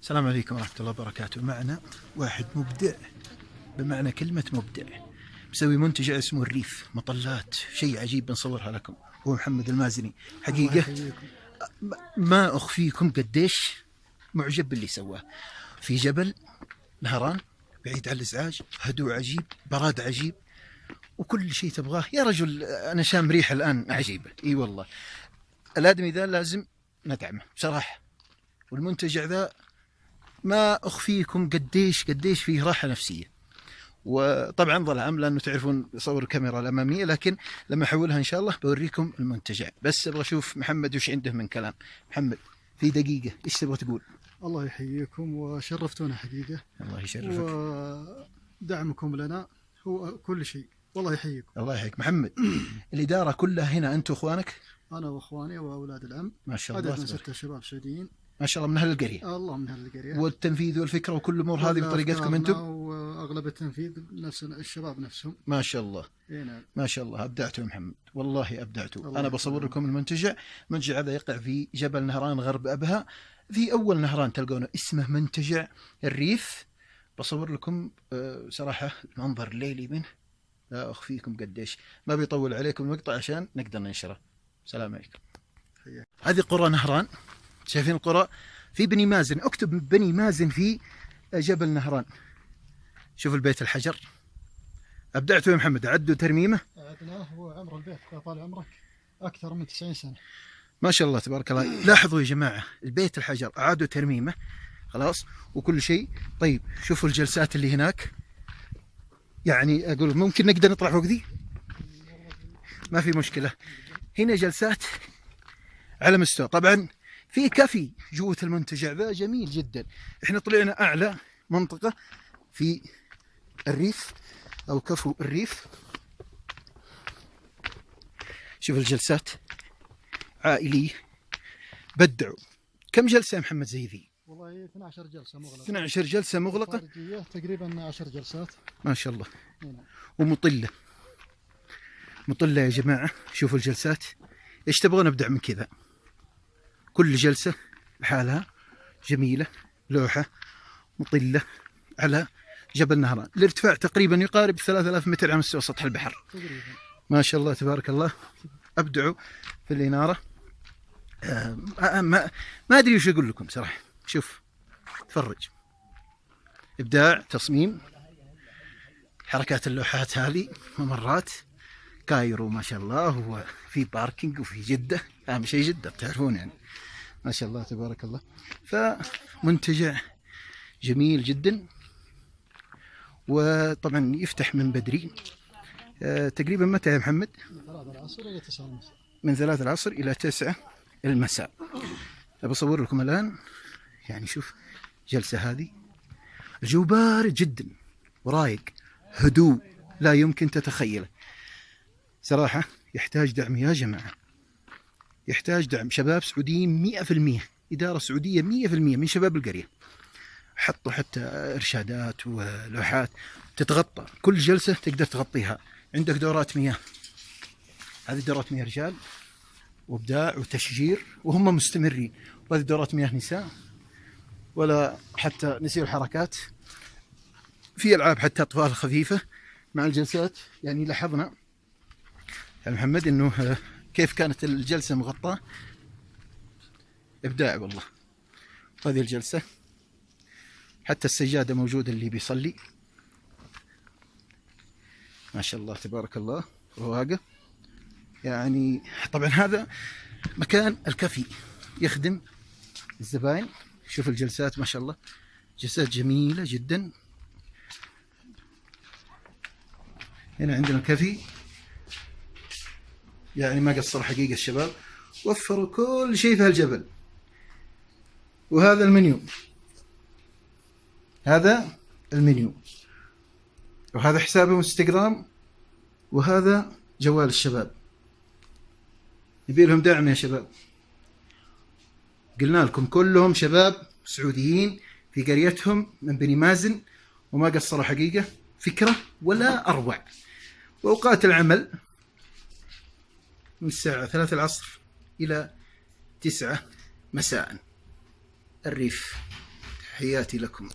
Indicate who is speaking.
Speaker 1: السلام عليكم ورحمة الله وبركاته. معنا واحد مبدع بمعنى كلمة مبدع، مسوي منتج اسمه الريف مطلات، شيء عجيب بنصورها لكم. هو محمد المازني. حقيقة ما أخفيكم قديش معجب باللي سواه في جبل نهران، بعيد عن الإزعاج، هدوء عجيب، براد عجيب، وكل شيء تبغاه يا رجل. أنا شام ريحة الآن عجيبة. إي والله الآدمي ذا لازم ندعمه بصراحة. والمنتجع ذا ما أخفيكم قديش فيه راحة نفسية. وطبعا ظلام لأنه تعرفون صور الكاميرا الأمامية، لكن لما أحولها إن شاء الله بوريكم المنتجع. بس أبغى أشوف محمد وش عنده من كلام. محمد في دقيقة إيش تبغى تقول؟
Speaker 2: الله يحييكم وشرفتونا حقيقة.
Speaker 1: الله يشرفك.
Speaker 2: ودعمكم لنا هو كل شيء، والله يحييكم.
Speaker 1: الله يحييك محمد. الإدارة كلها هنا أنت وأخوانك؟
Speaker 2: أنا وأخواني وأولاد العم،
Speaker 1: ما شاء الله.
Speaker 2: عدد من 6 شباب سعوديين
Speaker 1: ما شاء الله من أهل القرية.
Speaker 2: الله من أهل القرية.
Speaker 1: والتنفيذ والفكرة وكل الأمور هذه بطريقتكم أنتم؟
Speaker 2: وأغلب التنفيذ نفس الشباب نفسهم.
Speaker 1: ما شاء الله.
Speaker 2: نعم.
Speaker 1: ما شاء الله أبدعتوا محمد، والله أبدعتوا. أنا بصور لكم المنتجع. المنتجع هذا يقع في جبل نهران غرب أبها، في أول نهران تلقونه، اسمه منتجع الريف. بصور لكم صراحة المنظر الليلي منه لا أخفيكم قديش. ما بيطول عليكم المقطع عشان نقدر ننشره. السلام عليكم. هذه قرى نهران، شايفين القرى؟ في بني مازن، اكتب بني مازن في جبل نهران. شوف البيت الحجر، أبدعتوا يا محمد. عدوا ترميمه.
Speaker 2: عدناه وعمر البيت طال عمرك أكثر من 90 سنة.
Speaker 1: ما شاء الله تبارك الله. لاحظوا يا جماعة البيت الحجر أعادوا ترميمه خلاص وكل شيء. طيب شوفوا الجلسات اللي هناك، يعني أقول ممكن نقدر نطلع فوق ذي، ما في مشكلة. هنا جلسات على مستوى. طبعا في كافي جوة المنتجع ذا جميل جدا. احنا طلعنا أعلى منطقة في الريف أو كفو الريف. شوف الجلسات عائلية، بدعوا. كم جلسة يا محمد زي ذي؟
Speaker 2: والله 12 جلسة مغلقة.
Speaker 1: 12 جلسة مغلقة
Speaker 2: تقريبا 10 جلسات.
Speaker 1: ما شاء الله.
Speaker 2: نعم.
Speaker 1: ومطلة، مطلة يا جماعة. شوفوا الجلسات، ايش تبغون ابدع من كذا؟ كل جلسة لحالها جميلة، لوحة مطلة على جبل نهران. الارتفاع تقريبا يقارب 3000 متر على مستوى سطح البحر
Speaker 2: تقريبا.
Speaker 1: ما شاء الله تبارك الله. أبدعوا في الإنارة. ما أدري وش أقول لكم صراحة. شوف تفرج، إبداع، تصميم، حركات اللوحات هذه، ممرات كايرو ما شاء الله. وفي باركينج وفي جدة، أهم شيء جدة تعرفون يعني. ما شاء الله تبارك الله. فمنتجع جميل جدا. وطبعا يفتح من بدري. تقريبا متى يا محمد؟ من 3 العصر إلى 9 المساء. أبصور لكم الآن، يعني شوف جلسة هذه، الجو بارد جدا ورايق، هدوء لا يمكن تتخيله صراحة. يحتاج دعم يا جماعة، يحتاج دعم. شباب سعوديين 100%، إدارة سعودية 100% من شباب القرية. حطوا حتى إرشادات ولوحات تتغطى، كل جلسة تقدر تغطيها. عندك دورات مياه، هذه دورات مياه رجال وإبداع وتشجير وهم مستمرين. وهذه دورات مياه نساء، ولا حتى نسير حركات في ألعاب حتى أطفال خفيفة مع الجلسات. يعني لاحظنا يا محمد إنه كيف كانت الجلسة مغطاة. إبداع والله. هذه الجلسة حتى السجادة موجودة اللي بيصلي. ما شاء الله تبارك الله. رواقة يعني. طبعا هذا مكان الكافي يخدم الزبائن. شوف الجلسات ما شاء الله، جلسات جميلة جدا. هنا عندنا الكافي، يعني ما قصروا حقيقة الشباب، وفروا كل شيء في هالجبل. وهذا المنيو، هذا المنيو، وهذا حسابه انستغرام، وهذا جوال الشباب. يبي لهم دعم يا شباب. قلنا لكم كلهم شباب سعوديين في قريتهم من بني مازن، وما قصروا حقيقة. فكرة ولا أروع. وأوقات العمل من الساعة 3 العصر إلى 9 مساء. الريف. تحياتي لكم.